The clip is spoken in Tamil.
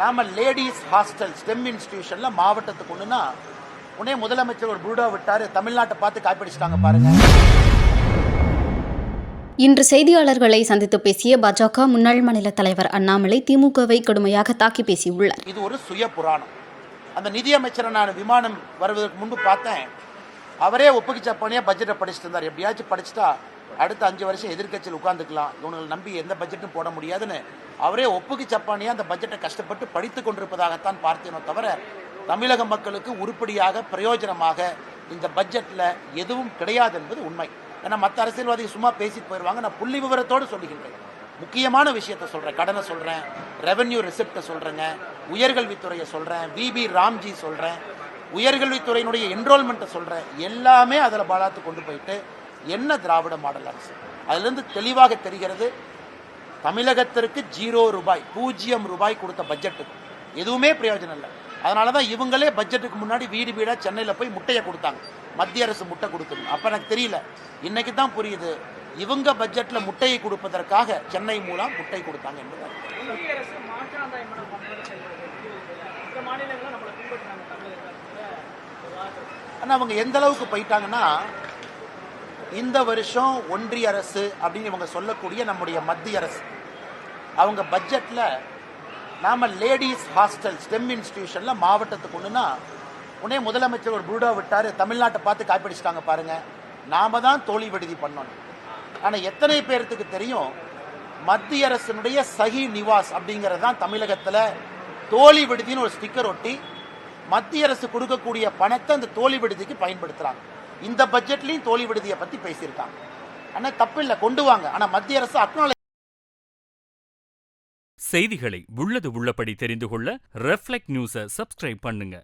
நாம லேடிஸ் ஹாஸ்டல் ஸ்டெம் இன்ஸ்டிடியூஷன்ல மாவட்டத்துக்கு ஒண்ணுனா உடனே முதலமைச்சர் ஒரு புல்டோ விட்டாரு. தமிழ்நாட்டை பார்த்து காப்பிடிச்சிட்டாங்க பாருங்க. இன்று செய்தியாளர்களை சந்தித்து பேசிய பாஜக முன்னாள் மாநில தலைவர் அண்ணாமலை திமுகவை கடுமையாக தாக்கி பேசியுள்ளார். இது ஒரு சுய புராணம். அந்த நிதியமைச்சரை நான் விமானம் வருவதற்கு முன்பு பார்த்தேன். அவரே ஒப்புக்கிச்சப்பனியா பட்ஜெட்டை படிச்சுட்டு இருந்தார். எப்படியாச்சும் படிச்சுட்டா அடுத்த 5 வருஷம் எதிர்கட்சியில் உட்கார்ந்துக்கலாம், இவங்களை நம்பி எந்த பட்ஜெட்டும் போட முடியாதுன்னு அவரே ஒப்புக்கிச்சப்பானியா அந்த பட்ஜெட்டை கஷ்டப்பட்டு படித்து கொண்டிருப்பதாகத்தான் பார்த்தேனோ தவிர தமிழக மக்களுக்கு உருப்படியாக பிரயோஜனமாக இந்த பட்ஜெட்டில் எதுவும் கிடையாது என்பது உண்மை. ஏன்னா மற்ற அரசியல்வாதிகள் சும்மா பேசிட்டு போயிடுவாங்க. நான் புள்ளி விவரத்தோடு சொல்லுகின்றேன். முக்கியமான விஷயத்தை சொல்கிறேன். கடனை சொல்கிறேன், ரெவென்யூ ரிசிப்டை சொல்கிறேங்க, உயர்கல்வித்துறையை சொல்கிறேன், பிபி ராம்ஜி சொல்கிறேன், உயர்கல்வித்துறையினுடைய என்ரோல்மெண்ட்டை சொல்கிறேன். எல்லாமே அதில் பாலாத்து கொண்டு போயிட்டு என்ன திராவிட மாடல் அரசு? அதிலிருந்து தெளிவாக தெரிகிறது தமிழகத்திற்கு 0 ரூபாய், 0 ரூபாய் கொடுத்த பட்ஜெட்டுக்கு எதுவுமே பிரயோஜனம் இல்லை. அதனால தான் இவங்களே பட்ஜெட்டுக்கு முன்னாடி வீடு வீடாக சென்னையில் போய் முட்டையை கொடுத்தாங்க. மத்திய அரசு முட்டை கொடுக்குது. அப்போ எனக்கு தெரியல, இன்னைக்கு தான் புரியுது இவங்க பட்ஜெட்டில் முட்டையை கொடுப்பதற்காக சென்னை மூலம் முட்டை கொடுத்தாங்க என்பது. ஆனால் அவங்க எந்த அளவுக்கு போயிட்டாங்கன்னா, இந்த வருஷம் ஒன்றிய அரசு அப்படின்னு இவங்க சொல்லக்கூடிய நம்முடைய மத்திய அரசு அவங்க பட்ஜெட்டில் நாம லேடிஸ் ஹாஸ்டல் ஸ்டெம் இன்ஸ்டிடியூஷன்ல மாவட்டத்துக்கு ஒண்ணுனா உடனே முதலமைச்சர் ஒரு புல்டோ விட்டாரு. தமிழ்நாட்டை பார்த்து காப்பிடிச்சிட்டாங்க பாருங்க. நாம தான் தோழி விடுதி பண்ணோம். ஆனா எத்தனை பேருக்கு தெரியும் மத்திய அரசினுடைய சஹி நிவாஸ் அப்படிங்கிறது தான் தமிழகத்துல தோழி விடுதின்னு ஒரு ஸ்டிக்கர் ஒட்டி மத்திய அரசு கொடுக்கக்கூடிய பணத்தை அந்த தோழி விடுதிக்கு பயன்படுத்துறாங்க. இந்த பட்ஜெட்லயும் தோழி விடுதியை பத்தி பேசியிருக்காங்க. ஆனா தப்பு இல்லை, கொண்டு வாங்க. ஆனா மத்திய அரசு அக்னாலேஜ். செய்திகளை உள்ளது உள்ளபடி தெரிந்து கொள்ள ரெஃப்ளெக்ட் நியூஸை சப்ஸ்கிரைப் பண்ணுங்க.